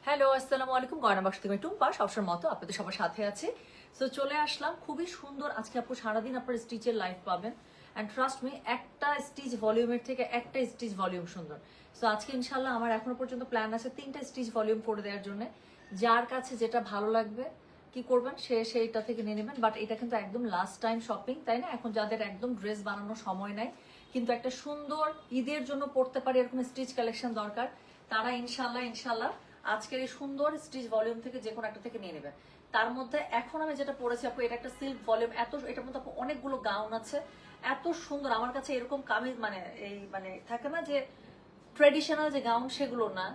Hello, আসসালামু আলাইকুম। গয়না বাক্স থেকে টুম্পা সবসময় মতো আপনাদের সবার সাথে আছে। সো চলে আসলাম খুবই সুন্দর। আজকে আপু সারাদিন আপনার স্টিচের লাইফ পাবেন, অ্যান্ড ট্রাস্ট মি, একটা স্টিচ ভলিউমের থেকে একটা স্টিচ ভলিউম সুন্দর। সো আজকে ইনশাল্লাহ আমার এখনো পর্যন্ত প্ল্যান আছে 3টা স্টিচ ভলিউম করে দেওয়ার জন্য। যার কাছে যেটা ভালো লাগবে কি করবেন সে সেইটা থেকে নিয়ে নেবেন। বাট এটা কিন্তু একদম লাস্ট টাইম শপিং, তাই না? এখন যাদের একদম ড্রেস বানানোর সময় নাই কিন্তু একটা সুন্দর ঈদের জন্য পড়তে পারে এরকম স্টিচ কালেকশন দরকার, তারা ইনশাল্লাহ আজকের এই সুন্দর স্টিচ ভলিউম থেকে যে কোনো একটা থেকে নিয়ে নেবেন। তার মধ্যে এখন আমি যেটা পরেছি আপু, এটা একটা সিল্ক ভলিউম। এটার মধ্যে আপু অনেকগুলো গাউন আছে, এত সুন্দর। আমার কাছে এরকম কামিজ মানে থাকে না যে ট্রেডিশনাল যে গাউন, সেগুলো না,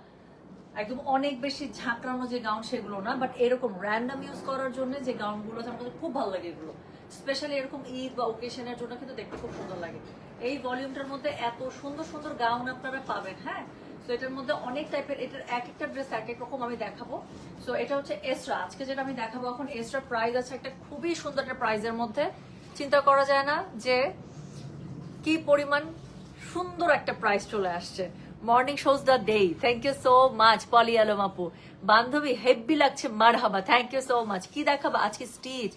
একদম অনেক বেশি ঝাঁকড়ানো যে গাউন সেগুলো না, বাট এরকম র্যান্ডম ইউজ করার জন্য যে গাউনগুলো আছে আমার কাছে খুব ভালো লাগে এগুলো। স্পেশালি এরকম ঈদ বা ওকেশনের জন্য কিন্তু দেখতে খুব সুন্দর লাগে। এই ভলিউমটার মধ্যে এত সুন্দর সুন্দর গাউন আপনারা পাবেন। হ্যাঁ, তো এটার মধ্যে অনেক টাইপের, এটার এক একটা ড্রেস এক এক রকম আমি দেখাবো। সো এটা হচ্ছে এসরা, আজকে যেটা আমি দেখাবো এখন এসরা প্রাইস আছে একটা খুবই সুন্দর একটা প্রাইজের মধ্যে। চিন্তা করা যায় না যে কি পরিমাণ সুন্দর একটা প্রাইস চলে আসছে। Morning shows the day, thank you so much Poly Alam আপু। বান্ধবী হেব্বি লাগছে, মারহাবা, থ্যাংক ইউ সো মাচ। কি দেখাবো আজকে? স্টিচ।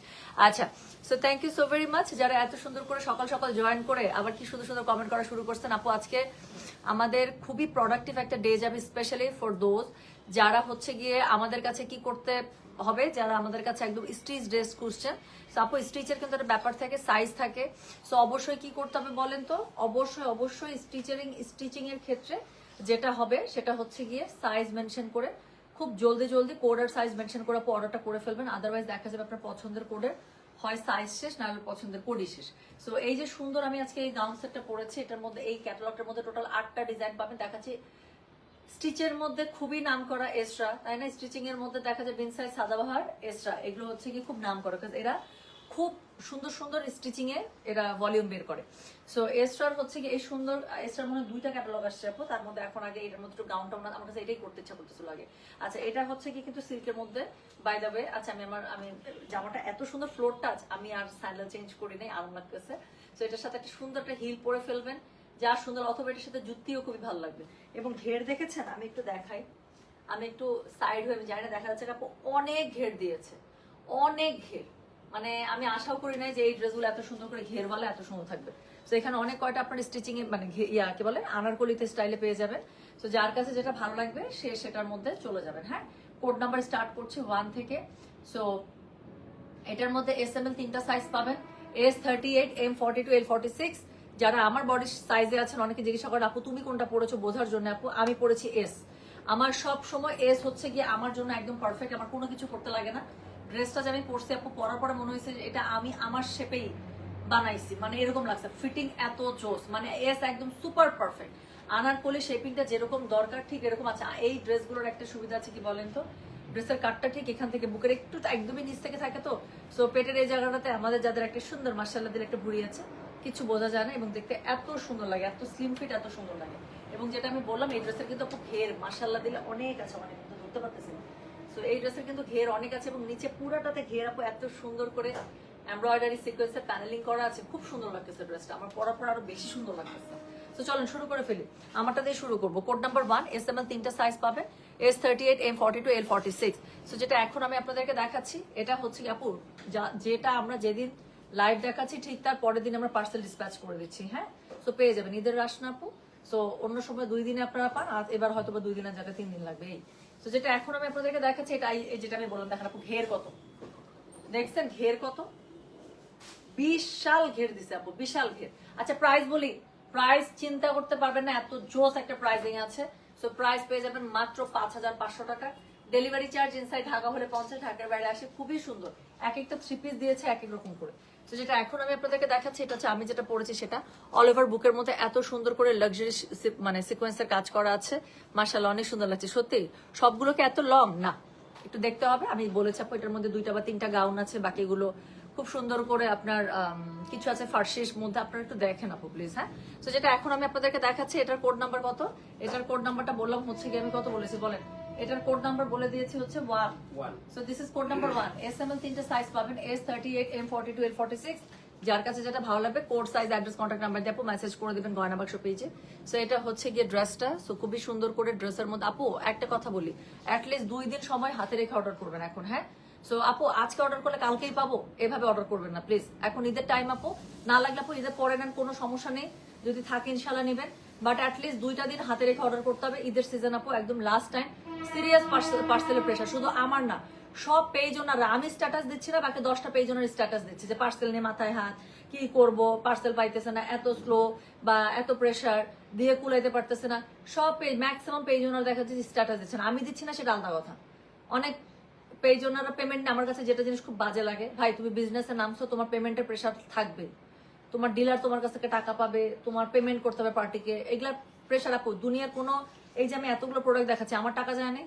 আচ্ছা, so thank you so very much যারা এত সুন্দর করে সকাল সকাল জয়েন করে আবার কি সুন্দর সুন্দর কমেন্ট করা শুরু করছেন। আপু আজকে আমাদের খুবই প্রোডাক্টিভ একটা ডে যাবে, স্পেশালি ফর দোজ যারা হচ্ছে গিয়ে আমাদের কাছে কি করতে হবে, যারা আমাদের কাছে একদম স্টিচ ড্রেস খুঁজছেন। আপু স্টিচের কিন্তু একটা ব্যাপার থাকে, সাইজ থাকে। সো অবশ্যই কি করতে হবে বলেন তো? অবশ্যই স্টিচিং এর ক্ষেত্রে যেটা হবে সেটা হচ্ছে গিয়ে সাইজ মেনশন করে খুব জলদি কোডের সাইজ মেনশন করে অর্ডারটা করে ফেলবেন। আদারওয়াইজ দেখা যাবে আপনার পছন্দের কোডের হয় সাইজ শেষ, না হলে পছন্দের কোডই শেষ। সো এই যে সুন্দর আমি আজকে এই গাউন সেটটা পরেছি, এটার মধ্যে এই ক্যাটালগটার মধ্যে টোটাল 8টা ডিজাইন পাবেন। দেখাচ্ছি স্টিচের মধ্যে খুবই নাম করা এসরা, তাই না? স্টিচিং এর মধ্যে দেখা যায় বিনসাই, সাদাবাহার, এসরা, এগুলো হচ্ছে কি খুব নাম করা, কারণ এরা খুব সুন্দর সুন্দর স্টিচিং এ এরা ভলিউম বের করে। সো এসরার হচ্ছে কি এই সুন্দর এসরার মধ্যে 2টা ক্যাটালগ আসছে আপু, তার মধ্যে এখন আগে এটার মধ্যে একটু গাউনটা আমার কাছে এটাই করতে ইচ্ছা করতেছিল আগে। আচ্ছা, এটা হচ্ছে কি কিন্তু সিল্কের মধ্যে, বাই দ্য ওয়ে। আচ্ছা, আমি জামাটা এত সুন্দর ফ্লোর টাচ, আমি আর স্যান্ডেল চেঞ্জ করি নাই, আরাম লাগতেছে। সো এটার সাথে একটা সুন্দর একটা হিল পরে ফেলবেন, যা সুন্দর, অথবা এটার সাথে জুতিও খুবই ভালো লাগবে। এবং ঘের দেখেছেন, আমি একটু দেখাই, আমি একটু সাইড হয়ে, জানি না দেখা যাচ্ছে, অনেক ঘের দিয়েছে, অনেক ঘের। মানে আমি আশাও করি নাই যে এই ড্রেসগুলো এত সুন্দর করে ঘেরওয়ালা এত সুন্দর থাকবে। তো এখানে অনেক কয়টা আপনার স্টিচিং এ মানে কি বলে আনারকলিতে স্টাইলে পেয়ে যাবেন। তো যার কাছে যেটা ভালো লাগবে সে সেটার মধ্যে চলে যাবেন। হ্যাঁ, কোড নাম্বার স্টার্ট করছে 1 থেকে। সো এটার মধ্যে SML 3টা সাইজ পাবেন, S38, M42, L46। যারা আমার বডি সাইজে আছেন অনেকে জিজ্ঞাসা করেন আপু তুমি কোনটা পড়েছো বোঝার জন্য। আপু আমি পড়েছি এস। আমার সব সময় এস হচ্ছে গিয়ে আমার জন্য একদম পারফেক্ট, আমার কোনো কিছু করতে লাগে না। ড্রেসটা যে আমি পরছি আপু, পরার পরে মনে হয়েছে যে এটা আমি আমার শেপেই বানাইছি, মানে এরকম লাগছে। ফিটিং এত জোস, মানে এস একদম সুপার পারফেক্ট। আনারকলি শেপিংটা যেরকম দরকার ঠিক এরকম আছে। এই ড্রেসগুলোর একটা সুবিধা আছে কি বলেন তো, ড্রেসের কাটটা ঠিক এখান থেকে বুকের একটু একদমই নিচ থেকে থাকে, তো সো পেটের এই জায়গাটাতে আমাদের যাদের একটা সুন্দর মাশাআল্লাহ দিলে একটা ভুঁড়ি আছে, কিছু বোঝা যায় না এবং দেখতে এত সুন্দর লাগে, এত স্লিম ফিট, এত সুন্দর লাগে। এবং যেটা আমি বললাম এই ড্রেসের কিন্তু আপু ঘের মাশাআল্লাহ দিলে অনেক আছে, অনেক, কিন্তু ধরতে পারতেছি না। সো এই ড্রেসের কিন্তু ঘের অনেক আছে এবং নিচে পুরাটাতে ঘের আপু এত সুন্দর করে এমব্রয়ডারি সিকোয়েন্সের প্যানেলিং করা আছে, খুব সুন্দর লাগতেছে ড্রেসটা। আমার পরার পর আরো বেশি সুন্দর লাগতেছে। তো চলেন শুরু করে ফেলি, আমারটা দিয়ে শুরু করবো। কোড নাম্বার 1, SML 3টা সাইজ পাবেন, S38, M42, L46। সো যেটা এখন আমি আপনাদেরকে দেখাচ্ছি এটা হচ্ছে আপু যেটা আমরা যেদিন লাইভ দেখাচ্ছি ঠিক তার পরের দিন আমরা পার্সেল ডিসপ্যাচ করে দিচ্ছি। হ্যাঁ, সো পেয়ে যাবেন ঈদের রাশ না আপু। সো অন্য সময় 2 দিনে আপনারা পান, আর এবার হয়তো বা 2 দিনের জায়গায় 3 দিন লাগবে। এই তো যেটা এখন আমি আপনাদেরকে দেখাচ্ছি এটা যেটা আমি বললাম, দেখেন আপু ঘের কত, দেখছেন ঘের কত, বিশাল ঘের দিছে আপু, বিশাল ঘের। আচ্ছা প্রাইস বলি, প্রাইস চিন্তা করতে পারবেন না, এত জোস একটা প্রাইসিং আছে। সো প্রাইস পেয়ে যাবেন মাত্র 5500 টাকা। ডেলিভারি চার্জ ইনসাইড ঢাকা হলে 50, ঢাকার বাইরে আসে খুবই সুন্দর। এক একটা 3 পিস দিয়েছে এক এক রকম করে। তো যেটা এখন আমি আপনাদেরকে দেখাচ্ছি এটা হচ্ছে আমি যেটা পরেছি সেটা অল ওভার বুকের মধ্যে এত সুন্দর করে লাক্সারি মানে সিকোয়েন্সের কাজ করা আছে, মাশাআল্লাহ অনেক সুন্দর লাগছে। সত্যি সবগুলোকে এত লং না, একটু দেখতে হবে। আমি বলেছি আপু এটার মধ্যে 2টা বা 3টা গাউন আছে, বাকিগুলো খুব সুন্দর করে আপনার কিছু আছে ফার্সির মধ্যে, আপনারা একটু দেখেন আপু প্লিজ। হ্যাঁ, তো যেটা এখন আমি আপনাদেরকে দেখাচ্ছি এটার কোড নাম্বার কত, এটার কোড নাম্বারটা বললাম হচ্ছে কি আমি কত বলেছি বলেন, এটার কোড নাম্বার বলে দিয়েছি হচ্ছে 1। So this is code number 1। SML 3টা সাইজ পাবেন, S38, M42, L46। যার কাছে যেটা ভালো লাগবে code size address contact number দিয়ে আপু মেসেজ করে দিবেন গয়না বাক্স পেজে। সো এটা হচ্ছে গিয়ে ড্রেসটা। সো খুবই সুন্দর করে ড্রেসের মধ্যে আপু একটা কথা বলি, অ্যাটলিস্ট 2 দিন সময় হাতে রেখে অর্ডার করবেন এখন। হ্যাঁ, সো আপু আজকে অর্ডার করলে কালকেই পাবো এভাবে অর্ডার করবেন না প্লিজ। এখন ঈদের টাইম আপু, না লাগলে আপু ঈদের পরে নেন, কোনো সমস্যা নেই, যদি থাকে ইনশাল্লাহ নেবেন, বাট অ্যাটলিস্ট 2টা দিন হাতে রেখে অর্ডার করতে হবে। ঈদের সিজন আপু একদম লাস্ট টাইম। সিরিয়াস পার্সেলের প্রেশার, শুধু আমার না, সব পেজ ওনারা, আমি স্ট্যাটাস দিচ্ছি না, বাকি 10টা পেজ ওনার স্ট্যাটাস দিচ্ছে যে পার্সেল নিয়ে মাথায় হাত, কি করব, পার্সেল পাইতেছে না, এত স্লো বা এত প্রেশার দিয়ে কুলাইতে পারতেছে না। সব পেজ, ম্যাক্সিমাম পেজ ওনারা দেখা যাচ্ছে স্ট্যাটাস দিচ্ছে না, আমি দিচ্ছি না সেটা আলাদা কথা। অনেক পেজ ওনারা পেমেন্ট, আমার কাছে যেটা জিনিস খুব বাজে লাগে, ভাই তুমি বিজনেসে নামছো, তোমার পেমেন্টের প্রেশার থাকবে, তোমার ডিলার তোমার কাছ থেকে টাকা পাবে, তোমার পেমেন্ট করতে হবে পার্টিকে, এগুলা প্রেশার আপু। দুনিয়ার কোনো, এই যে আমি এতগুলো প্রোডাক্ট দেখাচ্ছি, আমার টাকা যায় না,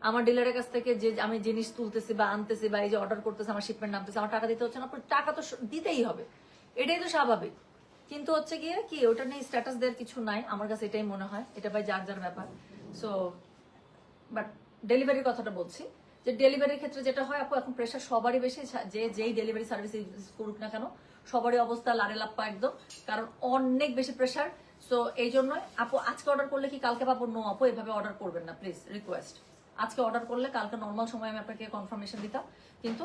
আমার ডিলারের কাছ থেকে যে আমি জিনিস তুলতেছি বা আনতেছি বা এই যে অর্ডার করতেছি, আমার শিপমেন্ট নামতেছে, আমার টাকা দিতে হচ্ছে না, টাকা তো দিতেই হবে, এটাই তো স্বাভাবিক। কিন্তু হচ্ছে গিয়ে কি, ওটা নিয়ে স্ট্যাটাস দেওয়ার কিছু নাই, আমার কাছে এটাই মনে হয়, এটা ভাই যার যার ব্যাপার। সো বাট ডেলিভারির কথাটা বলছি, যে ডেলিভারির ক্ষেত্রে যেটা হয় আপু, এখন প্রেশার সবারই বেশি, যে যেই ডেলিভারি সার্ভিস ইউজ করুক না কেন, সবারই অবস্থা লারে লাপ্পা একদম, কারণ অনেক বেশি প্রেশার। সো এই জন্য আপু আজকে অর্ডার করলে কি কালকে পাবো? নো আপু, এভাবে অর্ডার করবেন না প্লিজ, রিকোয়েস্ট। আজকে অর্ডার করলে কালকে নর্মাল সময় আমি আপনাকে কনফার্মেশন দিতাম, কিন্তু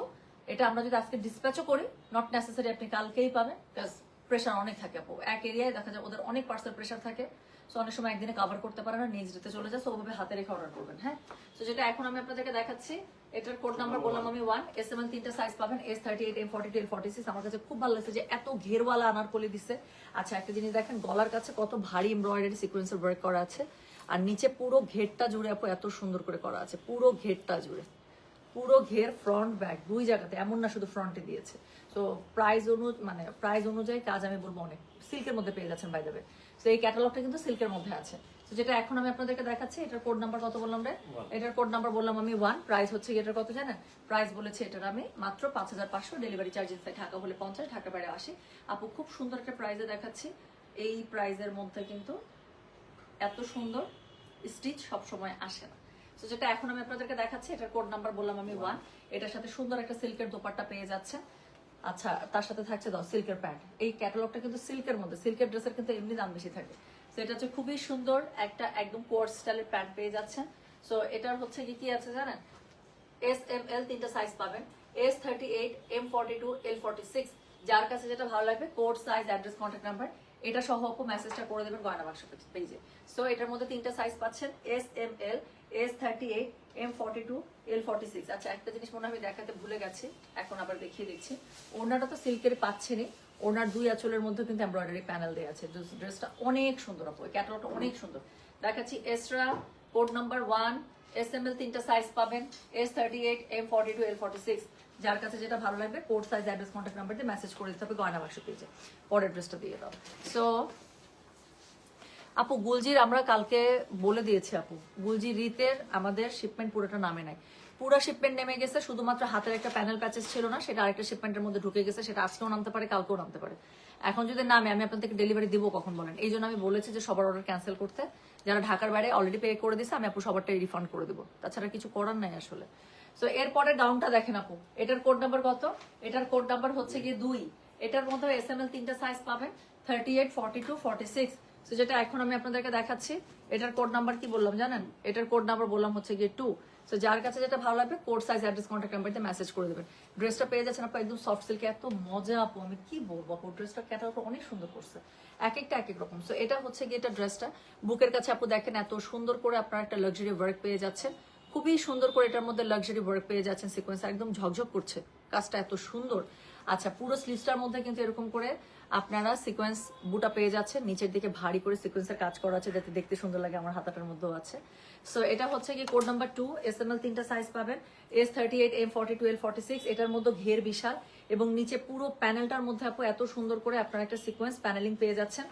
এটা আমরা যদি আজকে ডিসপ্যাচও করি, নট নেসেসারি আপনি কালকেই পাবেন, বিকজ প্রেশার অনেক থাকে আপু। এক এরিয়ায় দেখা যায় ওদের অনেক পার্সেল প্রেশার থাকে, সো অনেক সময় একদিনে কভার করতে পারে না, নেক্সট ডেতে চলে যায়, সো ওভাবে হাতে রেখে অর্ডার করবেন। হ্যাঁ, তো যেটা এখন আমি আপনাদেরকে দেখাচ্ছি, এটার কোড নাম্বার বললাম আমি 1, SML 3টা সাইজ পাবেন, S38, M42, L46। আমার কাছে খুব ভালো লাগছে যে এত ঘেরওয়ালা আনারকলি দিচ্ছে। আচ্ছা একটা জিনিস দেখেন, গলার কাছে কত ভারী এমব্রয়ডারি সিকোয়েন্সের ওয়ার্ক করা আছে, আর নিচে পুরো ঘেরটা জুড়ে আপু এত সুন্দর করে করা আছে, পুরো ঘেরটা জুড়ে, পুরো ঘের ফ্রন্ট ব্যাক 2 জায়গাতে, এমন না শুধু ফ্রন্টে দিয়েছে। তো প্রাইস অনুযায়ী কাজ আমি বলবো অনেক সিল্কের মধ্যে পেয়ে যাচ্ছেন বাই দ্য ওয়ে। তো এই ক্যাটালগটা কিন্তু সিল্কের মধ্যে আছে। তো যেটা এখন আমি আপনাদেরকে দেখাচ্ছি, এটার কোড নাম্বার কত বললাম রে? এটার কোড নাম্বার বললাম আমি 1। প্রাইস হচ্ছে এটার কত জানেন? প্রাইস বলেছে এটার আমি মাত্র 5500, ডেলিভারি চার্জ ইনসাইড ঢাকা হলে 50, ঢাকা বাইরে 80। আপু খুব সুন্দর একটা প্রাইসে দেখাচ্ছি, এই প্রাইসের মধ্যে কিন্তু এত সুন্দর স্টিচ সব সময় আসে না। তো যেটা এখন আমি আপনাদেরকে দেখাচ্ছি, এটার কোড নাম্বার বললাম আমি 1। এটার সাথে সুন্দর একটা সিল্কের দোপাট্টা পেয়ে যাচ্ছে। আচ্ছা তার সাথে থাকছে সিল্কের প্যান্ট। এই ক্যাটালগটা কিন্তু সিল্কের মধ্যে, সিল্কের ড্রেসের কিন্তু এমনি দাম বেশি থাকে। তো এটা হচ্ছে খুবই সুন্দর একটা একদম কোয়ার্স স্টাইলের প্যান্ট পেয়ে যাচ্ছেন। সো এটার হচ্ছে কি আছে জানেন, SML 3টা সাইজ পাবেন, S38, M42, L46। যার কাছে যেটা ভালো লাগবে code size address contact number এটা সহ আপু মেসেজটা করে দেবেন গয়না বাক্স পেজে। সো এটার মধ্যে 3টা সাইজ পাচ্ছেন, SML, S38, M42, L46। আচ্ছা একটা জিনিস মনে হয় আমি দেখাতে ভুলে গেছি, এখন আবার দেখিয়ে দিচ্ছি। ওনাটা তো সিল্কের পাচ্ছেনই, ওনার 2 আঁচলের মধ্যে কিন্তু এমব্রয়ডারি প্যানেল দেওয়া আছে। ড্রেসটা অনেক সুন্দর আপু, ক্যাটালগটা অনেক সুন্দর দেখাচ্ছি। এসরা কোড নাম্বার 1, SML 3টা সাইজ পাবেন, S38, M42, L46। যার কাছে যেটা ভালো লাগবে code size address contact number দিয়ে মেসেজ করে দিতে হবে গয়না বাক্স পেজে। পরের ড্রেসটা দিয়ে দাও। সো আপু গুলজির আমরা কালকে বলে দিয়েছি আপু, গুলজি রিতের আমাদের শিপমেন্ট পুরোটা নামে নাই, পুরো শিপমেন্ট নেমে গেছে, শুধুমাত্র হাতের একটা প্যানেল প্যাচেস ছিল না, সেটা আরেকটা শিপমেন্টের মধ্যে ঢুকে গেছে, সেটা আজকেও নামতে পারে কালকেও নামতে পারে। এখন যদি নামে আমি আপনাদেরকে ডেলিভারি দিব কখন বলেন? এই জন্য আমি বলেছি যে সবার অর্ডার ক্যান্সেল করতে, যারা ঢাকার বাইরে অলরেডি পে করে দিছে আমি আপু সবারটাই রিফান্ড করে দেবো, তাছাড়া কিছু করার নাই আসলে। সো এরপরে গাউনটা দেখেন আপু, এটার কোড নাম্বার কত? এটার কোড নাম্বার হচ্ছে গিয়ে 2। এটার মধ্যে SML 3টা সাইজ পাবেন, 38, 42, 46। তো যেটা এখন আমি আপনাদেরকে দেখাচ্ছি, এটার কোড নাম্বার কি বললাম জানেন? এটার কোড নাম্বার বললাম হচ্ছে গিয়ে 2। তো যার কাছে যেটা ভালো লাগবে code size address contact number দিয়ে মেসেজ করে দেবেন। ড্রেসটা পেয়ে যাচ্ছেন আপু একদম সফট সিল্কে, এত মজা আপু আমি কি বলবো আপু, ড্রেসটা ক্যাটালগটা অনেক সুন্দর করছে, এক একটা এক এক রকম। সো এটা হচ্ছে গিয়ে এটা ড্রেসটা বুকের কাছে আপু দেখেন এত সুন্দর করে আপনারা একটা লাক্সারি ওয়ার্ক পেয়ে যাচ্ছেন, খুবই সুন্দর করে এটার মধ্যে লাক্সারি ওয়ার্ক পেয়ে যাচ্ছেন, সিকোয়েন্স একদম ঝকঝক করছে, কাজটা এত সুন্দর। আচ্ছা পুরো স্লিভসটার মধ্যে কিন্তু এরকম করে আপনারা সিকোয়েন্স বুটা পেয়ে যাচ্ছেন, নিচের দিকে ভারী করে সিকোয়েন্সের কাজ করা আছে যাতে দেখতে সুন্দর লাগে, আমার হাতাটার মধ্যেও আছে। সো এটা হচ্ছে কি কোড নাম্বার 2, SML 3টা সাইজ পাবেন, S38, M42, L46। এটার মধ্যে ঘের বিশাল এবং নিচে পুরো প্যানেলটার মধ্যে আপু এত সুন্দর করে আপনারা একটা সিকোয়েন্স প্যানেলিং পেয়ে যাচ্ছেন,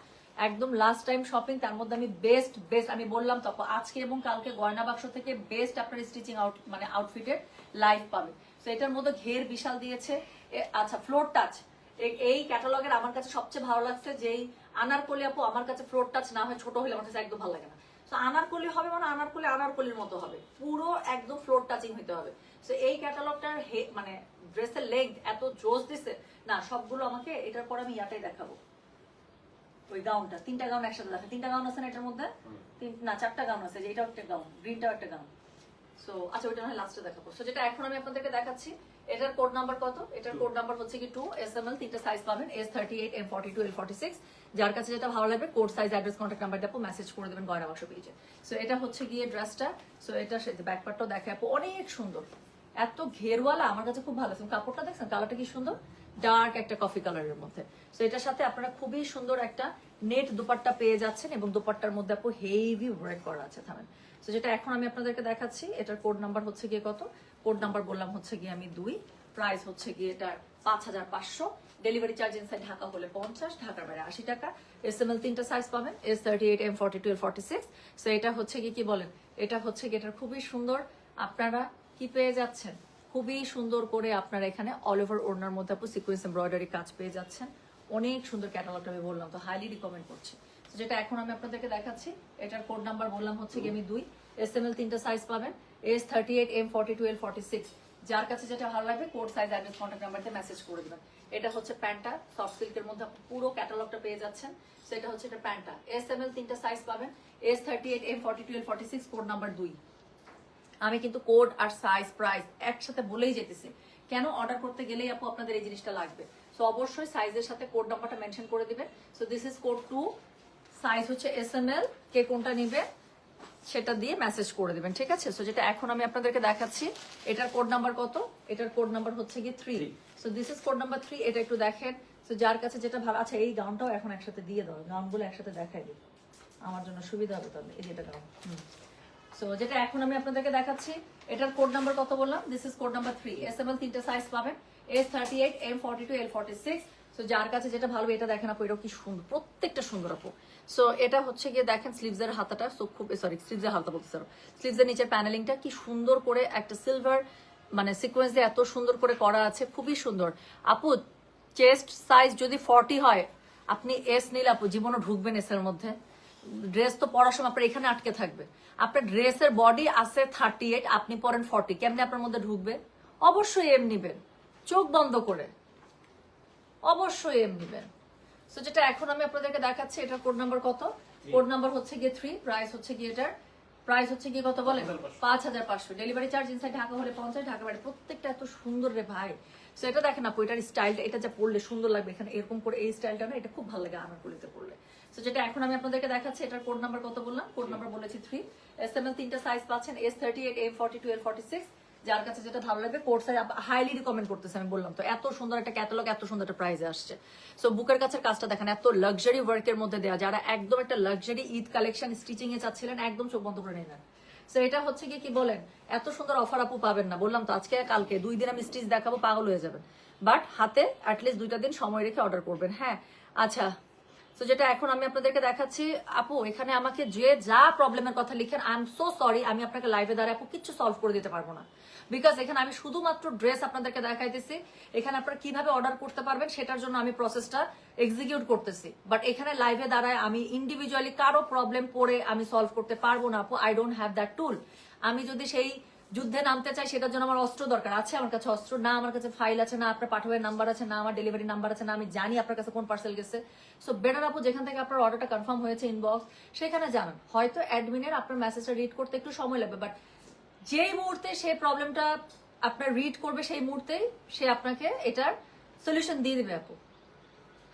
একদম লাস্ট টাইম শপিং। তার মধ্যে আমি বেস্ট আমি বললাম তখন আজকে এবং কালকে গয়না বাক্স থেকে বেস্ট আপনার স্টিচিং আউট মানে আউটফিটের লাইভ পাবেন। তো এটার মধ্যে ঘের বিশাল দিয়েছে। আচ্ছা ফ্লোর টাচ, এই ক্যাটালগের আমার কাছে সবচেয়ে ভালো লাগছে যেই আনারকলি আপু, আমার কাছে ফ্লোর টাচ না হয় ছোট হলে আমার কাছে একদম ভালো লাগে না। তো আনারকলি হবে মানে আনারকলির মতো হবে, পুরো একদম ফ্লোর টাচিং হতে হবে। তো এই ক্যাটালগটার মানে ড্রেসের লেন্থ এত জোস দিছে না, সবগুলো আমাকে এটার পর আমি ইয়াটাই দেখাবো, ওই গাউনটা, 3টা গাউন একসাথে দেখে, 3টা গাউন আছে না এটার মধ্যে, না 4টা গাউন আছে, যে এটাও একটা গাউন, গ্রিনটাও একটা গাউন। সো আচ্ছা ওইটা না লাস্টে দেখাবো। সো যেটা এখন আমি আপনাদেরকে দেখাচ্ছি, এটার কোড নাম্বার কত? এটার কোড নাম্বার হচ্ছে কি 2 SML, 3টা সাইজ পাবেন, S38, M42, L46। যার কাছে যেটা ভালো লাগবে code size, address, contact number দিয়ে মেসেজ করে দেবেন গয়না বাক্স পেজে। সো এটা হচ্ছে গিয়ে ড্রেসটা। সো এটা ব্যাক পার্টটাও দেখে আপু, অনেক সুন্দর, এত ঘেরওয়ালা, আমার কাছে খুব ভালো লাগছে। কাপড়টা দেখছেন, কালারটা কি সুন্দর, ডার্ক একটা কফি কালারের মধ্যে। সো এটার সাথে আপনারা খুবই সুন্দর একটা নেট দুপাট্টা পেয়ে যাচ্ছেন, এবং দুপাট্টার মধ্যে আপু হেভি ওয়ার্ক করা আছে। থামেন। সো যেটা এখন আমি আপনাদেরকে দেখাচ্ছি, এটার কোড নাম্বার হচ্ছে গিয়ে কত? কোড নাম্বার বললাম হচ্ছে গিয়ে আমি 2, প্রাইস হচ্ছে গিয়ে এটার 5500, ডেলিভারি চার্জ ইনসাইড ঢাকা হলে 50, ঢাকার বাইরে 80 টাকা। SML 3টা সাইজ পাবেন, S38, M42, L46। সো এটা হচ্ছে গিয়ে কি বলেন, এটা হচ্ছে গিয়ে এটার খুবই সুন্দর, আপনারা কি পেয়ে যাচ্ছেন, খুবই সুন্দর করে আপনারা এখানে অল ওভার ওড়নার মধ্যে আপু সিকোয়েন্স এমব্রয়ডারি কাজ পেয়ে যাচ্ছেন। অনেক সুন্দর ক্যাটালগটা আমি বললাম, তো হাইলি রিকমেন্ড করছি। যেটা এখন আমি আপনাদেরকে দেখাচ্ছি, এটার কোড নাম্বার বললাম হচ্ছে গিয়ে আমি 2, SML 3টা সাইজ পাবেন, S38, M42, L46। যার কাছে যেটা ভালো লাগবে code size, address, contact number দিয়ে মেসেজ করে দিবেন। এটা হচ্ছে প্যান্টটা, সফট সিল্কের মধ্যে পুরো ক্যাটালগটা পেয়ে যাচ্ছেন। সেটা হচ্ছে এটা প্যান্টটা, SML 3টা সাইজ পাবেন, S38, M42, L46, code number 2। আমি কিন্তু কোড আর সাইজ প্রাইস একসাথে বলেই যেতেছি, কেন অর্ডার করতে গেলেই আপু আপনাদের এই জিনিসটা লাগবে। সো অবশ্যই সাইজের সাথে কোড নাম্বারটা মেনশন করে দিবেন। So this is code 2, size হচ্ছে SML, কে কোনটা নিবে সেটা দিয়ে মেসেজ করে দিবেন, ঠিক আছে? সো যেটা এখন আমি আপনাদেরকে দেখাচ্ছি, এটার কোড নাম্বার কত? এটার কোড নাম্বার হচ্ছে গিয়ে 3। So this is code number 3, এটা একটু দেখেন। সো যার কাছে যেটা ভালো, আচ্ছা এই গাউনটাও এখন একসাথে দিয়ে দাও, গাউনগুলো একসাথে দেখাই দিই, আমার জন্য সুবিধা হবে তাহলে। এই যেটা গাউন, সো যেটা এখন আমি আপনাদেরকে দেখাচ্ছি, এটার কোড নাম্বার কত বললাম? This is code number 3, SML 3টা সাইজ পাবেন, S38, M42, L46। সো যার কাছে যেটা ভালো, এটা দেখেন আপু, এটাও কি সুন্দর, প্রত্যেকটা সুন্দর আপু। সো এটা হচ্ছে গিয়ে দেখেন স্লিভসের হাতাটা, সো খুব সরি স্লিভসের হাতা বলতে চাও, স্লিভসের নিচের প্যানেলিংটা কি সুন্দর করে একটা সিলভার মানে সিকোয়েন্স দিয়ে এত সুন্দর করে করা আছে, খুবই সুন্দর আপু। চেস্ট সাইজ যদি 40 হয়, আপনি S নিলে আপু জীবনও ঢুকবেন S এর মধ্যে। ড্রেস তো পরার সময় আপনার এখানে আটকে থাকবে, আপনার ড্রেসের বডি আছে 38, আপনি পরেন 40, কেমনে আপনার মধ্যে ঢুকবে? অবশ্যই এম নিবেন, চোখ বন্ধ করে, অবশ্যই এম নিবেন। সো যেটা এখন আমি আপনাদেরকে দেখাচ্ছি, এটার কোড নাম্বার কত? কোড নাম্বার হচ্ছে গিয়ে 3, প্রাইস হচ্ছে গিয়ে এটার প্রাইস হচ্ছে গিয়ে কত বলেন? 5500, ডেলিভারি চার্জ ইনসাইড ঢাকা হলে 50, ঢাকা বাইরে। প্রত্যেকটা এত সুন্দর রে ভাই। সো এটা দেখেন আপু, এটার স্টাইলটা, এটা যা পরলে সুন্দর লাগবে এখানে এরকম করে, এই স্টাইলটা না, এটা খুব ভালো লাগে আনারকলিতে পরলে। সো যেটা এখন আমি আপনাদেরকে দেখাচ্ছি, এটার কোড নাম্বার কত বললাম? কোড নাম্বার বলেছি 3, SML 3টা সাইজ পাচ্ছেন, S38, M42, L46। যার কাছে যেটা ভালো লাগবে কোড সাইজ হাইলি রিকমেন্ড করতেছে, আমি বললাম তো, এত সুন্দর একটা ক্যাটালগ, এত সুন্দর একটা প্রাইসে আসছে। সো বুকের কাছের কাজটা দেখেন, এত লাক্সারি ওয়ার্কের মধ্যে দেওয়া, যারা একদম একটা লাক্সারি ঈদ কালেকশন স্টিচিং এ চাচ্ছিলেন, একদম চোখ বন্ধ করে নিলেন। সো এটা হচ্ছে কি বলেন, এত সুন্দর অফার আপু পাবেন না, বললাম তো আজকে কালকে 2 দিন আমি স্টিচ দেখাবো, পাগল হয়ে যাবেন। বাট হাতে অ্যাটলিস্ট 2টা দিন সময় রেখে অর্ডার করবেন, হ্যাঁ। আচ্ছা, তো যেটা এখন আমি আপনাদেরকে দেখাচ্ছি আপু, এখানে আমাকে যে যা প্রবলেমের কথা লিখেন, আই এম সো সরি, আমি আপনাকে লাইভে দাঁড়ায় আপু কিচ্ছু সলভ করে দিতে পারবো না, বিকজ এখানে আমি শুধুমাত্র ড্রেস আপনাদেরকে দেখাইতেছি। এখানে আপনারা কিভাবে অর্ডার করতে পারবেন সেটার জন্য আমি প্রসেসটা এক্সিকিউট করতেছি, বাট এখানে লাইভে দাঁড়ায় আমি ইন্ডিভিজুয়ালি কারো প্রবলেম পড়ে আমি সলভ করতে পারবো না আপু, আই ডোন্ট হ্যাভ দ্যাট টুল। আমি যদি সেই যুদ্ধে নামতে চাই, সেটার জন্য আমার অস্ত্র দরকার আছে, আমার কাছে অস্ত্র না, আমার কাছে ফাইল আছে না, আপনার পাঠাবের নাম্বার আছে না, আমার ডেলিভারি নাম্বার আছে না, আমি জানি আপনার কাছে কোন পার্সেল গেছে। সো বেটার আপু, যেখান থেকে আপনার অর্ডারটা কনফার্ম হয়েছে ইনবক্স, সেখানে জানান। হয়তো অ্যাডমিনের আপনার মেসেজটা রিড করতে একটু সময় লাগবে, বাট যেই মুহূর্তে সেই প্রবলেমটা আপনার রিড করবে, সেই মুহূর্তেই সে আপনাকে এটার সলিউশন দিয়ে দিবে আপু,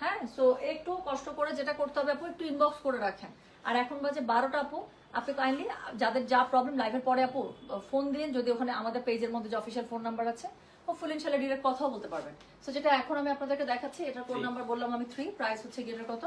হ্যাঁ। সো একটু কষ্ট করে যেটা করতে হবে আপু, একটু ইনবক্স করে রাখেন। আর এখন বাজে 12টা আপু, আপনি কাইন্ডলি যাদের যা প্রবলেম লাইভের পরে আপু ফোন দিন, যদি ওখানে আমাদের পেজের মধ্যে যে অফিসিয়াল ফোন নাম্বার আছে, ও ফুল ইনশাল্লাহ ডিরেক্ট কথাও বলতে পারবেন। সো যেটা এখন আমি আপনাদেরকে দেখাচ্ছি, এটার কোড নাম্বার বললাম আমি 3, প্রাইস হচ্ছে গিয়ে কত?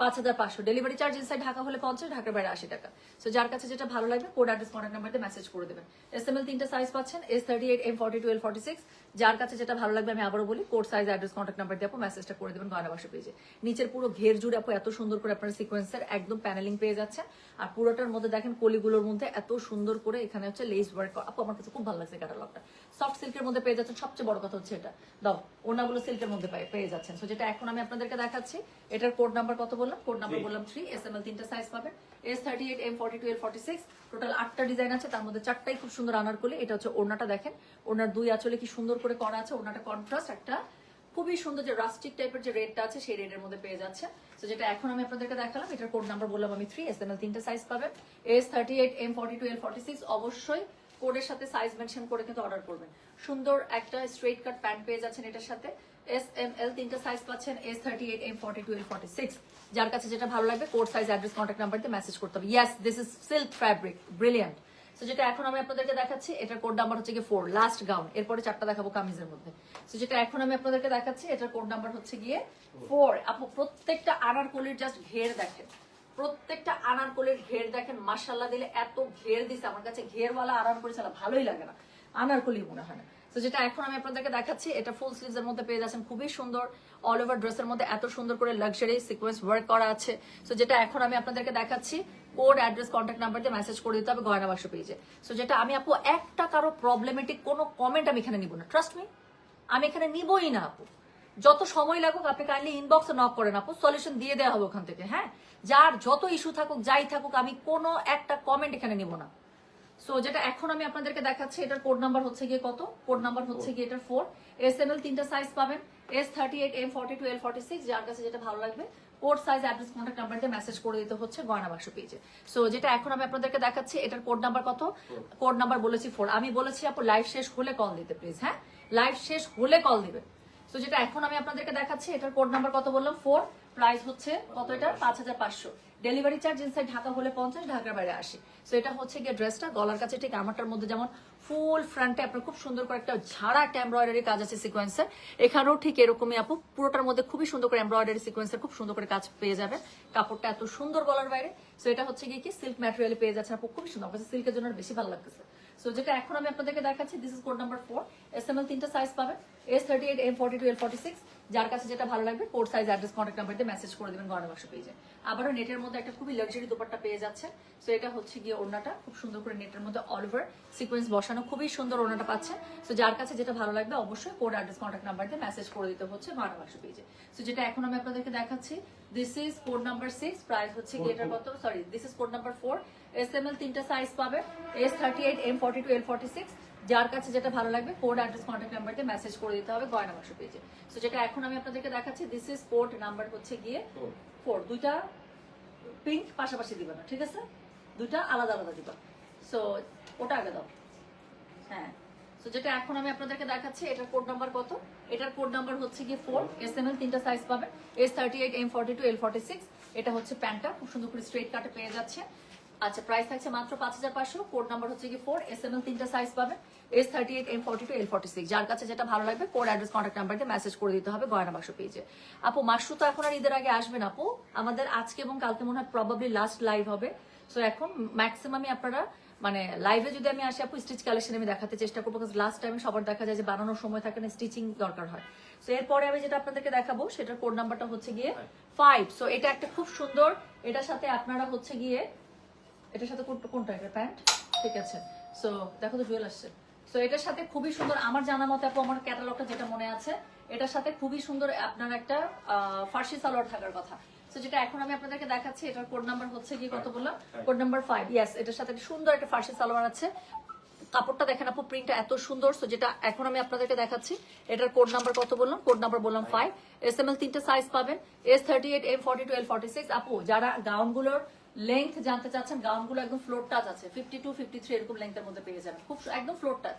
5500, ডেলিভারি চার্জ ইনসাইড ঢাকা হলে 50, ঢাকার বাইরে 80 টাকা। সো যার কাছে যেটা ভালো লাগবে কোড অ্যাড্রেস কন্ট্যাক্ট নাম্বার দিয়ে মেসেজ করে দেবেন। SML 3টা সাইজ পাচ্ছেন, S38, M42, L46। যার কাছে যেটা ভালো লাগবে আমি আবারও বলি, code size address contact number দিয়ে আপু মেসেজটা করে দেবেন গয়না বাক্স পেজে। নিচের পুরো ঘের জুড়ে আপু এত সুন্দর করে আপনার সিকোয়েন্সের একদম প্যানেলিং পেয়ে যাচ্ছেন। আর পুরোটার মধ্যে দেখেন কলিগুলোর মধ্যে এত সুন্দর করে এখানে হচ্ছে লেস ওয়ার্ক। আপু আমার কাছে খুব ভালো লাগছে ক্যাটালগটা, সফট সিল্কের মধ্যে পেয়ে যাচ্ছেন। সবচেয়ে বড় কথা হচ্ছে এটা দাও, ওনাগুলো সিল্কের মধ্যে পেয়ে যাচ্ছেন। সো যেটা এখন আমি আপনাদেরকে দেখাচ্ছি, এটার কোড নাম্বার কত বললাম? কোড নাম্বার বললাম 3। SML 3টা সাইজ পাবেন, S38, M42, L46, total 8টা design আছে, তার মধ্যে 4টাই খুব সুন্দর আনারকলি। এটা হচ্ছে ওড়নাটা দেখেন, ওড়নার দুই আঁচলে কি সুন্দর করে করা আছে। ওড়নাটা কন্ট্রাস্ট একটা খুবই সুন্দর যে রাস্টিক টাইপের যে রেডটা আছে সেই রেডের মধ্যে পেয়ে যাচ্ছে। তো যেটা এখন আমি আপনাদেরকে দেখালাম, এটার কোড নাম্বার বললাম আমি 3। SML 3টা সাইজ পাবেন, S38, M42, L46। অবশ্যই কোডের সাথে সাইজ মেনশন করে কিন্তু অর্ডার করবেন। সুন্দর একটা স্ট্রেট কাট প্যান্ট পেয়ে যাচ্ছেন এটার সাথে। SML 3টা সাইজ পাচ্ছেন, S38, M42, L46। যার কাছে যেটা ভালো লাগবে code size address contact number দিয়ে মেসেজ করতে হবে। Yes, this is silk fabric, brilliant. So যেটা এখন আমি আপনাদেরকে দেখাচ্ছি, এটার কোড নাম্বার হচ্ছে গিয়ে 4, লাস্ট গাউন। এরপরে 4টা দেখাবো কামিজের মধ্যে। সো যেটা এখন আমি আপনাদেরকে দেখাচ্ছি, এটার কোড নাম্বার হচ্ছে গিয়ে 4। আপু প্রত্যেকটা আনারকলির জাস্ট ঘের দেখেন, প্রত্যেকটা আনারকলির ঘের দেখেন, মাশাআল্লাহ দিলে এত ঘের দিছে। আমার কাছে ঘেরওয়ালা আনারকলি ছাড়া ভালোই লাগে না, আনারকলি মনে হয় না। তো যেটা এখন আমি আপনাদেরকে দেখাচ্ছি, এটা ফুল স্লিভস এর মধ্যে পেয়ে যাচ্ছেন, খুবই সুন্দর অল ওভার ড্রেসের মধ্যে এত সুন্দর করে লাক্সারি সিকোয়েন্স ওয়ার্ক করা আছে। সো যেটা এখন আমি আপনাদেরকে দেখাচ্ছি, কোড অ্যাড্রেস কন্ট্যাক্ট নাম্বার দিয়ে মেসেজ করে দিতে হবে গয়না বাক্স পেজে। সো যেটা আমি আপু একটা কারো প্রবলেমেটিক কোনো কমেন্ট আমি এখানে নিব না, ট্রাস্ট মি, আমি এখানে নিবই না আপু। যত সময় লাগুক আপনি কাইন্ডলি ইনবক্সে নক করেন আপু, সলিউশন দিয়ে দেওয়া হবে ওখান থেকে। হ্যাঁ, যার যত ইস্যু থাকুক যাই থাকুক, আমি কোনো একটা কমেন্ট এখানে নিব না। সো যেটা এখন আমি আপনাদেরকে দেখাচ্ছি, এটার কোড নাম্বার হচ্ছে গিয়ে কত? কোড নাম্বার হচ্ছে গিয়ে এটার 4। SML 3টা সাইজ পাবেন, S38, M42, L46। যার কাছে যেটা ভালো লাগবে code size address contact number দিয়ে মেসেজ করে দিতে হচ্ছে গয়না বাক্স পেজে। সো যেটা এখন আমি আপনাদেরকে দেখাচ্ছি, এটার কোড নাম্বার কত? কোড নাম্বার বলেছি 4। আমি বলেছি আপু লাইভ শেষ হলে কল দিতে প্লিজ। হ্যাঁ, লাইভ শেষ হলে কল দিবে। সো যেটা এখন আমি আপনাদেরকে দেখাচ্ছি, এটার কোড নাম্বার কত বললাম? 4। প্রাইস হচ্ছে কত? এটা 5500। ডেলিভারি চার্জ ইনসাইড ঢাকা হলে 50, ঢাকার বাইরে 80। সো এটা হচ্ছে গিয়ে ড্রেসটা গলার কাছে ঠিক আমারটার মধ্যে যেমন ফুল ফ্রন্টে আপনার খুব সুন্দর করে একটা ঝাড়া একটা এমব্রয়ডারি কাজ আছে সিকোয়েন্সের, এখানেও ঠিক এরকমই আপু পুরোটার মধ্যে খুবই সুন্দর করে এমব্রয়ডারি সিকোয়েন্সের খুব সুন্দর করে কাজ পেয়ে যাবে। কাপড়টা এত সুন্দর গলার বাইরে। সো এটা হচ্ছে গিয়ে কি সিল্ক ম্যাটেরিয়ালে পেয়ে যাচ্ছে আপু, খুবই সুন্দর। আমার সিল্কের জন্য বেশি ভালো লাগতেছে। সো যেটা এখন আমি আপনাদেরকে দেখাচ্ছি, this is code number 4। SML 3টা সাইজ পাবেন, S38, M42, L46। যার কাছে যেটা ভালো লাগবে code size address contact number দিয়ে মেসেজ করে দিবেন গয়না বাক্স পেজে। আবারও নেটের মধ্যে একটা খুবই লাক্সারি দোপাট্টা পেয়ে যাচ্ছে। সো এটা হচ্ছে গিয়ে ওড়নাটা খুব সুন্দর করে নেটের মধ্যে অল ওভার সিকোয়েন্স বসানো, খুবই সুন্দর ওড়নাটা পাচ্ছে। সো যার কাছে যেটা ভালো লাগবে অবশ্যই কোড অ্যাড্রেস কন্ট্যাক্ট নাম্বার দিয়ে মেসেজ করে দিতে হচ্ছে গয়না বাক্স পেজে। সো যেটা এখন আমি আপনাদেরকে দেখাচ্ছি, this is code number 6। Price হচ্ছে গিয়ে এটার কত? Sorry, this is code number 4। SML 3টা সাইজ পাবে, S38, M42, L46। যার কাছে যেটা ভালো লাগবে কোড অ্যাড্রেস কন্ট্যাক্ট নাম্বার দিয়ে মেসেজ করে দিতে হবে গয়না বাক্স পেজে। সো যেটা এখন আমি আপনাদেরকে দেখাচ্ছি, দিস ইজ কোড নাম্বার হচ্ছে গিয়ে 4। দুইটা পিঙ্ক পাশাপাশি দিবা না, ঠিক আছে? দুইটা আলাদা আলাদা দিবা। সো ওটা আগে দাও। হ্যাঁ, সো যেটা এখন আমি আপনাদেরকে দেখাচ্ছি, এটার কোড নাম্বার কত? এটার কোড নাম্বার হচ্ছে গিয়ে 4। SML 3টা সাইজ পাবে, S38, M42, L46। এটা হচ্ছে প্যান্টটা খুব সুন্দর করে স্ট্রেট কাটে পেয়ে যাচ্ছে। আচ্ছা, প্রাইস থাকছে মাত্র 5500। কোড নাম্বার হচ্ছে কি 4। SML 3টা সাইজ পাবেন, S38, M42, L46। যার কাছে যেটা ভালো লাগবে কোড অ্যাড্রেস কন্ট্যাক্ট নাম্বার দিয়ে মেসেজ করে দিতে হবে গয়না বাক্স পেজে। আপু মাসরু তো এখন আর ঈদের আগে আসবেন আপু, আমাদের আজকে এবং কালকে মনে হয় প্রবাবলি লাস্ট লাইভ হবে। সো এখন ম্যাক্সিমামই আপনারা মানে লাইভে যদি আমি আসি আপু স্টিচ কালেকশন আমি দেখাতে চেষ্টা করবো, কারণ লাস্ট টাইমে সবার দেখা যায় যে বানানোর সময় থাকে না, স্টিচিং দরকার হয়। সো এরপরে আমি যেটা আপনাদেরকে দেখাবো সেটার কোড নাম্বারটা হচ্ছে গিয়ে 5। সো এটা একটা খুব সুন্দর, এটার সাথে আপনারা হচ্ছে গিয়ে এটার সাথে কোনটা? এটা প্যান্ট, ঠিক আছে। সো দেখো তো জুয়েল আসছে। সো এটার সাথে খুবই সুন্দর, আমার জানা মতে আপু আমার ক্যাটালগটা যেটা মনে আছে, এটার সাথে খুবই সুন্দর আপনার একটা ফার্সি সালোয়ার থাকার কথা। সো যেটা এখন আমি আপনাদেরকে দেখাচ্ছি, এটার কোড নাম্বার হচ্ছে গিয়ে কত বললাম? Code number 5। ইয়েস, এটার সাথে সুন্দর একটা ফার্সি সালোয়ার আছে। কাপড়টা দেখেন আপু, প্রিন্টটা এত সুন্দর। সো যেটা এখন আমি আপনাদেরকে দেখাচ্ছি, এটার কোড নাম্বার কত বললাম? কোড নাম্বার বললাম 5। SML 3টা সাইজ পাবেন, S38, M42, L46। আপু যারা গাউনগুলোর লেন্থ জানতে চাচ্ছেন, গাউনগুলো একদম ফ্লোর টাচ আছে, 52, 53 এরকম লেন্থের মধ্যে পেয়ে যাবেন, খুব একদম ফ্লোর টাচ।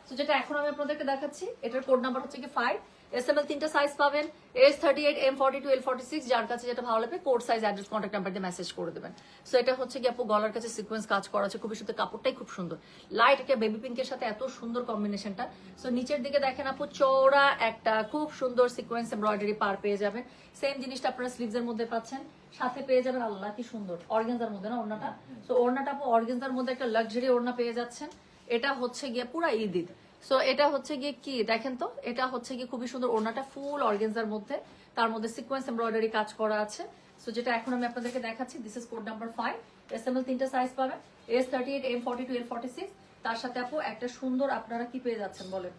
সো যেটা এখন আমি আপনাদেরকে দেখাচ্ছি, এটার কোড নাম্বার হচ্ছে কি 5। SML 3টা সাইজ পাবেন, S38, M42, L46। যার কাছে যেটা ভালো লাগবে code size address contact number দিয়ে মেসেজ করে দেবেন। সো এটা হচ্ছে কি আপু গলার কাছে সিকোয়েন্স কাজ করা আছে, খুবই সুন্দর, কাপড়টাই খুব সুন্দর, লাইট একটা বেবি পিঙ্কের সাথে এত সুন্দর কম্বিনেশনটা। সো নিচের দিকে দেখেন আপু চওড়া একটা খুব সুন্দর সিকোয়েন্স এমব্রয়ডারি পার পেয়ে যাবেন। সেম জিনিসটা আপনারা স্লিভস এর মধ্যে পাচ্ছেন, সাথে পেয়ে যাবেন আল্লাহ কি সুন্দর অর্গানজার মধ্যে না ওড়নাটা। সো ওড়নাটা আপু অর্গানজার মধ্যে একটা লাক্সারি ওড়না পেয়ে যাচ্ছেন। এটা হচ্ছে গিয়ে পুরা ঈদ ঈদ সো এটা হচ্ছে গিয়ে কি দেখেন তো, এটা হচ্ছে গিয়ে খুবই সুন্দর, ওড়নাটা ফুল অর্গেনজার মধ্যে, তার মধ্যে সিকোয়েন্স এমব্রয়ডারি কাজ করা আছে। সো যেটা এখন আমি আপনাদেরকে দেখাচ্ছি, this is code number 5। SML 3টা সাইজ পাবেন, S38, M42, L46। তার সাথে আপু একটা সুন্দর আপনারা কি পেয়ে যাচ্ছেন বলেন,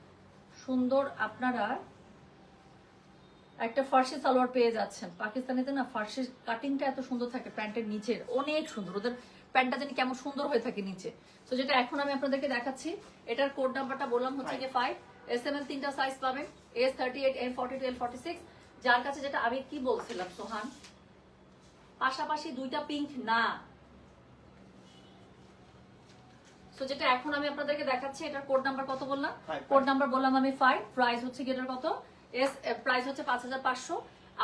সুন্দর আপনারা একটা ফার্সি সালোয়ার পেয়ে যাচ্ছেন। পাকিস্তানিতে না ফার্সির কাটিংটা এত সুন্দর থাকে, প্যান্টের নিচের অনেক সুন্দর, ওদের প্যান্টটা জানি কেমন সুন্দর হয়ে থাকে নিচে। তো যেটা এখন আমি আপনাদেরকে দেখাচ্ছি, এটার কোড নাম্বারটা বললাম হচ্ছে যে 5। এসএমএল 3টা সাইজ পাবেন, S38, M42, L46। যার কাছে যেটা আমি কি বলছিলাম সোহান, পাশাপাশি দুইটা পিঙ্ক না। তো যেটা এখন আমি আপনাদেরকে দেখাচ্ছি, এটার কোড নাম্বার কত বললাম, কোড নাম্বার বললাম আমি 5। প্রাইস হচ্ছে এটার কত, প্রাইস হচ্ছে 5500।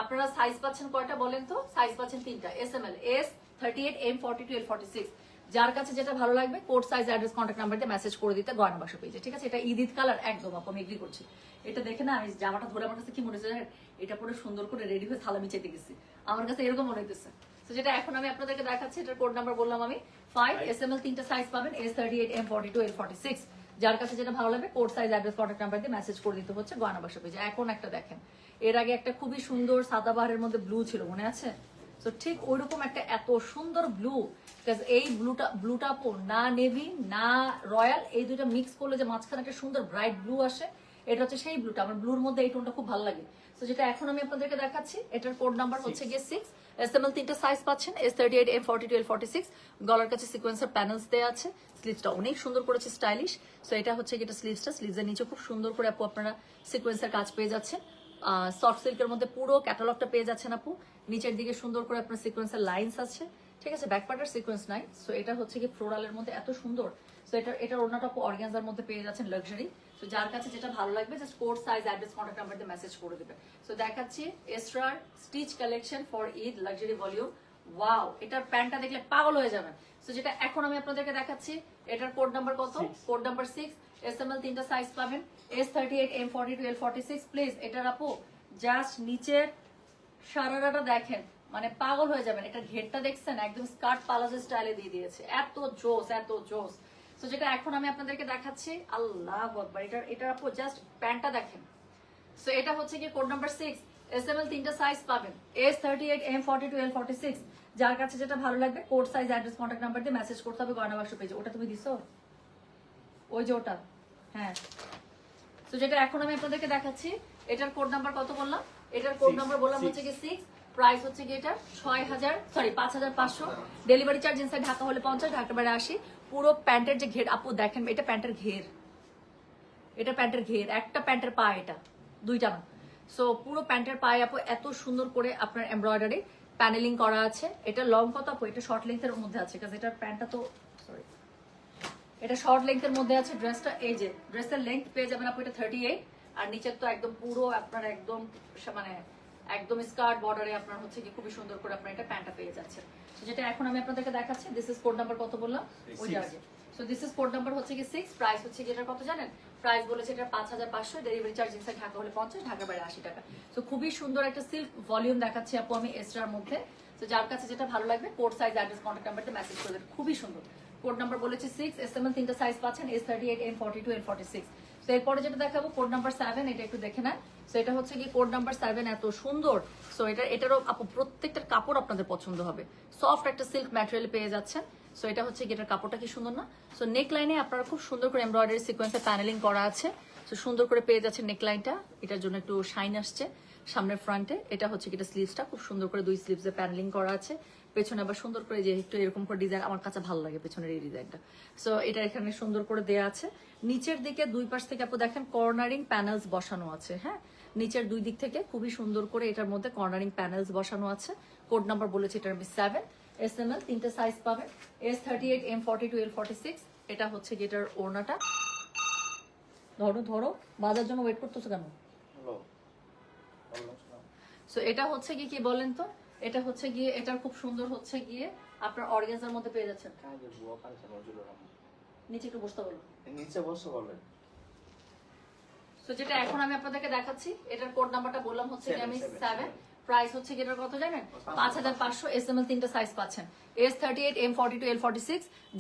আপনারা সাইজ পাচ্ছেন কয়টা বলেন তো, সাইজ পাচ্ছেন 3টা, এসএমএল, S38, M42, L46। যার কাছে যেটা ভালো লাগবে code size address contact number দিয়ে মেসেজ করে দিতে গয়না বাক্স পেজে, ঠিক আছে। এটা ঈদ কালার একদম আপু, আমি এগ্রি করছি। এটা দেখে না আমি জামাটা ধরে আমার কাছে কি মনে হচ্ছে জানেন, এটা পরে সুন্দর করে রেডি হয়ে থালামি চেটে গেছি, আমার কাছে এরকম মনে হইতেছে। তো যেটা এখন আমি আপনাদেরকে দেখাচ্ছি, এটার কোড নাম্বার বললাম আমি 5। এসএমএল 3টা সাইজ পাবেন, S38, M42, L46। যার কাছে যেটা ভালো লাগবে code size address contact number দিয়ে মেসেজ করে দিতে হচ্ছে গয়না বাক্স পেজে। এখন একটা দেখেন, এর আগে একটা খুবই সুন্দর সাদাবাহারের মধ্যে ব্লু ছিল, মনে আছে? তো ঠিক ওইরকম একটা এত সুন্দর ব্লু, এই ব্লুটা না নেভি না রয়্যাল, এই দুইটা মিক্স করলে যে মাঝখানে একটা সুন্দর ব্রাইট ব্লু আসে, এটা হচ্ছে সেই ব্লুটা। আমার ব্লুর মধ্যে এই টোনটা খুব ভালো লাগে। তো যেটা এখন আমি আপনাদেরকে দেখাচ্ছি, এটার কোড নাম্বার হচ্ছে গিয়ে 6। এসএমএল 3টা সাইজ পাচ্ছেন, S38, M42, L46। গলার কাছে সিকোয়েন্সের প্যানেলস দেওয়া আছে, স্লিভসটা অনেক সুন্দর করেছে, স্টাইলিশ। সো এটা হচ্ছে যেটা স্লিভসটা, স্লিভসের নিচে খুব সুন্দর করে আপু আপনারা সিকোয়েন্সের কাজ পেয়ে যাচ্ছেন। সফট সিল্কের মধ্যে পুরো ক্যাটালগটা পেয়ে যাচ্ছেন আপু। নিচের দিকে সুন্দর করে আপনার সিকোয়েন্সের লাইন্স আছে, ঠিক আছে, ব্যাক পার্টের সিকোয়েন্স নাই। সো এটা হচ্ছে কি ফ্লোরালের মধ্যে এত সুন্দর। সো এটার ওড়নাটা আপু অর্গানজার মধ্যে পেয়ে যাচ্ছেন, লাক্সারি। তো যার কাছে যেটা ভালো লাগবে just code size address contact number দিয়ে মেসেজ করে দেবে। সো দেখাচ্ছি Esrar stitch collection for Eid luxury volume. Wow, এটার প্যান্টটা দেখলে পাগল হয়ে যাবেন। সো যেটা এখন আমি আপনাদেরকে দেখাচ্ছি, এটার কোড নাম্বার কত, কোড নাম্বার 6। এসএমএল 3টা সাইজ পাবেন, S38, M42, L46। প্লিজ এটার আপু জাস্ট নিচের সারারাটা দেখেন, মানে পাগল হয়ে যাবেন। এটা ঘেরটা দেখছেন, একদম স্কার্ট পালাজো স্টাইলে দিয়ে দিয়েছে, এত জোস এত জোস। তো যেটা এখন আমি আপনাদেরকে দেখাচ্ছি, আল্লাহ আকবার, এটা আপু জাস্ট প্যান্টটা দেখেন। সো এটা হচ্ছে কি কোড নাম্বার 6। এসএমএল 3টা সাইজ পাবেন, S38, M42, L46। যার কাছে যেটা ভালো লাগবে code size address contact number দিয়ে মেসেজ করতে হবে গয়না বাক্স পেজে। ওটা তুমি দিছো, ওই যে ওটা, হ্যাঁ। তো যেটা এখন আমি আপনাদেরকে দেখাচ্ছি, এটার কোড নাম্বার কত বললাম, এটার কোড নাম্বার বললাম হচ্ছে কি 6। প্রাইস হচ্ছে কি এটা 5500। ডেলিভারি চার্জ ইনসাইড ঢাকা হলে 50, ঢাকা বাইরে 80। পুরো প্যান্টের যে ঘের আপু দেখেন, এটা প্যান্টের ঘের, এটা প্যান্টের ঘের, একটা প্যান্টের পা, এটা দুইটা না। সো পুরো প্যান্টের পায়ে আপু এত সুন্দর করে আপনার এমব্রয়ডারি প্যানেলিং করা আছে। এটা লং কত আপু, এটা শর্ট লেন্থের মধ্যে আছে, কারণ এটার প্যান্টটা তো সরি, এটা শর্ট লেন্থের মধ্যে আছে। ড্রেসটা এই যে ড্রেসের লেন্থ পেয়ে যাবেন আপু এটা 38। আর নিচের তো একদম পুরো আপনার একদম মানে একদম স্কার্ট বর্ডারে আপনার হচ্ছে কি খুবই সুন্দর করে আপনার এটা প্যান্টটা পেয়ে যাচ্ছে। যেটা এখন আমি আপনাদেরকে দেখাচ্ছি, দিস ইজ কোড নাম্বার কত বললাম, ওই আগে। So this is code number হচ্ছে কি 6। প্রাইস হচ্ছে কি এটার কত জানেন, প্রাইস বলেছে এটা 5500। ডেলিভারি চার্জ ইনসাইড ঢাকা হলে 50, ঢাকা বাইরে 80 টাকা। সো খুবই সুন্দর একটা সিল্ক ভলিউম দেখাচ্ছি আপু আমি এসরার মধ্যে। তো যার কাছে যেটা ভালো লাগবে কোড সাইজ অ্যাড্রেস কন্ট্যাক্ট নাম্বারটা মেসেজ করে দেবেন, খুবই সুন্দর। কোড নাম্বার বলেছে 6। এসএমএল 3টা সাইজ পাচ্ছেন, S38, M42, L46। তো এরপরে যেটা দেখাবো কোড নাম্বার 7, এটা একটু দেখে নেন। সো এটা হচ্ছে কি কোড নাম্বার 7, এত সুন্দর। সো এটারও আপু প্রত্যেকটার কাপড় আপনাদের পছন্দ হবে, সফট একটা সিল্ক ম্যাটেরিয়াল পেয়ে যাচ্ছেন। সো এটা হচ্ছে কি এটার কাপড়টা কি সুন্দর না। সো নেক লাইনে আপনারা খুব সুন্দর করে এমব্রয়ডারি সিকোয়েন্সে প্যানেলিং করা আছে। সো সুন্দর করে পেয়ে যাচ্ছেন নেক লাইনটা, এটার জন্য একটু শাইন আসছে সামনের ফ্রন্টে। এটা হচ্ছে কি এটা স্লিভসটা খুব সুন্দর করে 2 স্লিভসে প্যানেলিং করা আছে। পেছনে আবার সুন্দর করে যে একটু এরকম করে ডিজাইন, আমার কাছে ভালো লাগে পেছনের এই ডিজাইনটা। সো এটা এখানে সুন্দর করে দেয়া আছে। নিচের দিকে দুই পাশ থেকে আপু দেখেন কর্নারিং প্যানেলস বসানো আছে, হ্যাঁ, নিচের দুই দিক থেকে খুবই সুন্দর করে এটার মধ্যে কর্নারিং প্যানেলস বসানো আছে। কোড নাম্বার বলেছে এটার আমি 7। এসএমএল 3টা সাইজ পাবেন, S38, M42, L46। এটা হচ্ছে গেটার ওড়নাটা, ধরো ধরো বাজার জন্য ওয়েট করতেছো কেন। সো এটা হচ্ছে কি কি বলেন তো, এটা হচ্ছে গিয়ে এটার খুব সুন্দর হচ্ছে গিয়ে আপনার অর্গানজার মধ্যে পেয়ে যাচ্ছেন। নিচে একটু বসতে বলো, নিচে বসে বলেন। সো যেটা এখন আমি আপনাদেরকে দেখাচ্ছি, এটার কোড নাম্বারটা বললাম হচ্ছে কি আমি 7। প্রাইস হচ্ছে কি এটার কত জানেন 5500 এসএমএল 3টা সাইজ পাচ্ছেন S38 M42 L46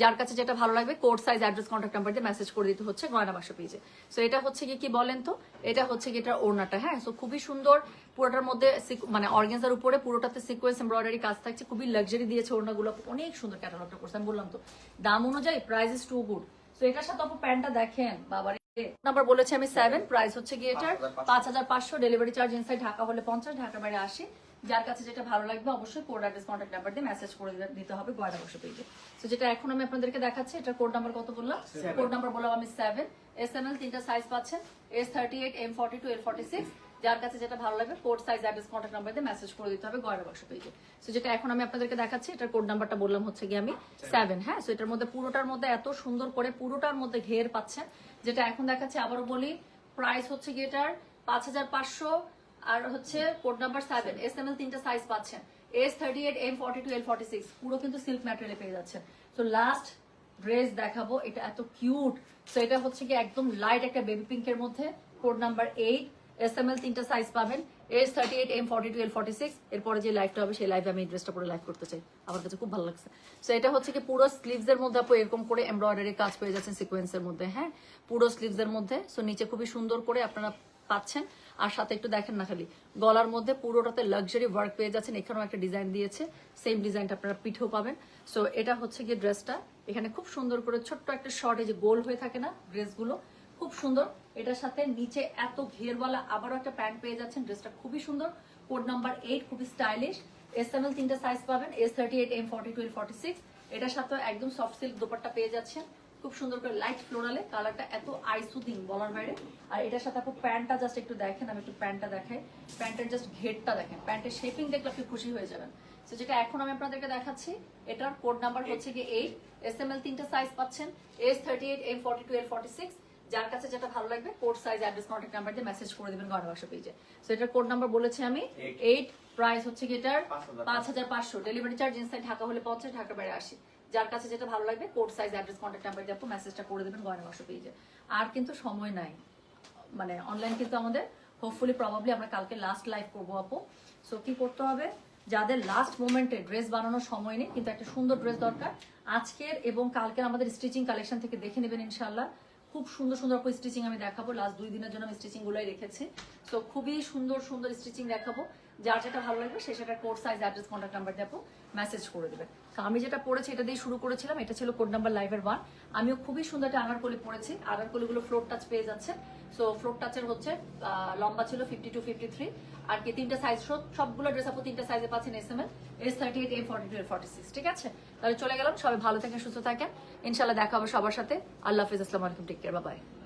যার কাছে যেটা ভালো লাগবে code size address contact number দিয়ে মেসেজ করে দিতে হচ্ছে গয়না বাক্স পেজে সো এটা হচ্ছে কি বলেন তো এটা হচ্ছে কি এটার ওড়নাটা হ্যাঁ সো খুবই সুন্দর পুরোটার মধ্যে মানে অর্গানজার উপরে পুরোটাতে সিকোয়েন্স এমব্রয়ডারি কাজ থাকছে খুবই লাক্সারি দিয়েছে ওড়নাগুলো অনেক সুন্দর ক্যাটালগটা করছে আমি বললাম তো দাম অনুযায়ী price is too good so এটার সাথে আপু প্যান্টটা দেখেন বাবারে নাম্বার বলেছি আমি 7 প্রাইস হচ্ছে কি এটার 5500 ডেলিভারি চার্জ ইনসাইড ঢাকা হলে 50 ঢাকা বাইরে 80 যার কাছে যেটা ভালো লাগবে অবশ্যই কোড অ্যাড্রেস কন্ট্যাক্ট নাম্বার দিয়ে মেসেজ করে দিতে হবে গয়না বাক্স পেজে সো যেটা এখন আমি আপনাদেরকে দেখাচ্ছি এটা কোড নাম্বার কত বললাম কোড নাম্বার বললাম আমি 7 এসএমএল 3টা সাইজ পাচ্ছেন S38 M42 L46 যার কাছে যেটা ভালো লাগবে code size address contact number দিয়ে মেসেজ করে দিতে হবে গয়না বাক্স পেজে সো যেটা এখন আমি আপনাদেরকে দেখাচ্ছি এটার কোড নাম্বারটা বললাম হচ্ছে কি আমি 7 হ্যাঁ সো এটার মধ্যে পুরোটার মধ্যে এত সুন্দর করে পুরোটার মধ্যে ঘের পাচ্ছেন যেটা এখন দেখাচ্ছি আবারও বলি প্রাইস হচ্ছে কি এটার 5500 আর হচ্ছে কোড নাম্বার 7 এসএমএল 3টা সাইজ পাচ্ছেন S38 M42 L46 পুরো কিন্তু সিল্ক ম্যাটেরিয়ালে পেয়ে যাচ্ছেন তো লাস্ট ড্রেস দেখাবো এটা এত কিউট সো এটা হচ্ছে কি একদম লাইট একটা বেবি পিঙ্কের মধ্যে কোড নাম্বার 8 এসএমএল 3টা সাইজ পাবেন S38 M42 L46 এরপরে যে লাইভটা হবে সেই লাইভে আমি এই ড্রেসটা পরে লাইভ করতে চাই আমার কাছে খুব ভালো লাগছে সো এটা হচ্ছে কি পুরো স্লিভস এর মধ্যে আপু এরকম করে এমব্রয়ডারি কাজ পেয়ে যাচ্ছেন সিকোয়েন্সের মধ্যে হ্যাঁ পুরো স্লিভস এর মধ্যে সো নিচে খুবই সুন্দর করে আপনারা পাচ্ছেন আর সাথে একটু দেখেন না খালি গলার মধ্যে পুরোটাতে লাক্সারি ওয়ার্ক পেয়ে যাচ্ছেন এখানেও একটা ডিজাইন দিয়েছে সেম ডিজাইনটা আপনারা পিঠেও পাবেন সো এটা হচ্ছে গিয়ে ড্রেসটা এখানে খুব সুন্দর করে ছোট্ট একটা শর্ট এই যে গোল হয়ে থাকে না ড্রেসগুলো খুব সুন্দর এটার সাথে নিচে এত ঘেরওয়ালা আবারও একটা প্যান্ট পেয়ে যাচ্ছেন ড্রেসটা খুবই সুন্দর কোড নাম্বার 8 খুবই স্টাইলিশ এসএমএল 3টা সাইজ পাবেন S38 M42 L46 এটার সাথে একদম সফট সিল্ক দোপাট্টা পেয়ে যাচ্ছেন খুব সুন্দর করে লাইট ফ্লোরালে কালারটা এত আইসুদিং বলার বাইরে আর এটার সাথে আপু প্যান্টটা জাস্ট একটু দেখেন আমি একটু প্যান্টটা দেখাই প্যান্টের জাস্ট ঘেরটা দেখেন প্যান্টের শেপিং দেখলে আপনি খুশি হয়ে যাবেন তো যেটা এখন আমি আপনাদেরকে দেখাচ্ছি এটার কোড নাম্বার হচ্ছে কি 8 এসএমএল 3টা সাইজ পাচ্ছেন S38 M42 L46 যার কাছে যেটা ভালো লাগবে code size address contact number দিয়ে মেসেজ করে দিবেন গয়না বাক্স পেজে সো এটার কোড নাম্বার বলেছি আমি 8 প্রাইস হচ্ছে কি এটার 5500 ডেলিভারি চার্জ ইনসাইড ঢাকা হলে 50 ঢাকা বাইরে 80 যার কাছে যেটা ভালো লাগবে code size address contact number দিয়ে আপু মেসেজটা করে দিবেন গয়না বাক্স পেজে আর কিন্তু সময় নাই মানে অনলাইন কিন্তু আমাদের হোপফুলি প্রবাবলি আমরা কালকে লাস্ট লাইভ করবো আপু সো কি করতে হবে যাদের লাস্ট মোমেন্টে ড্রেস বানানোর সময় নেই কিন্তু একটা সুন্দর ড্রেস দরকার আজকের এবং কালকের আমাদের স্টিচিং কালেকশন থেকে দেখে নেবেন ইনশাআল্লাহ খুব সুন্দর সুন্দর স্টিচিং আমি দেখাবো লাস্ট 2 দিনের জন্য আমি স্টিচিং গুলাই রেখেছি তো খুবই সুন্দর সুন্দর স্টিচিং দেখাবো যার যেটা ভালো লাগবে সেটা code size address contact number দিয়ে আপু মেসেজ করে দেবেন তো আমি যেটা পড়েছি এটা দিয়ে শুরু করেছিলাম এটা ছিল কোড নাম্বার লাইভের 1 আমিও খুবই সুন্দর একটা আনারকলি পরেছি আনারকলিগুলো ফ্লোর টাচ পেয়ে যাচ্ছে সো ফ্লোর টাচের হচ্ছে লম্বা ছিল 52 53 আর কি 3টা সাইজ সবগুলো ড্রেস আপু 3টা সাইজে পাচ্ছেন এসএমএল S38 M42 L46 ঠিক আছে তাহলে চলে গেলাম সবাই ভালো থাকেন সুস্থ থাকেন ইনশাআল্লাহ দেখা হবে সবার সাথে আল্লাহ হাফেজ আসসালামু আলাইকুম টেক কেয়ার বাই বাই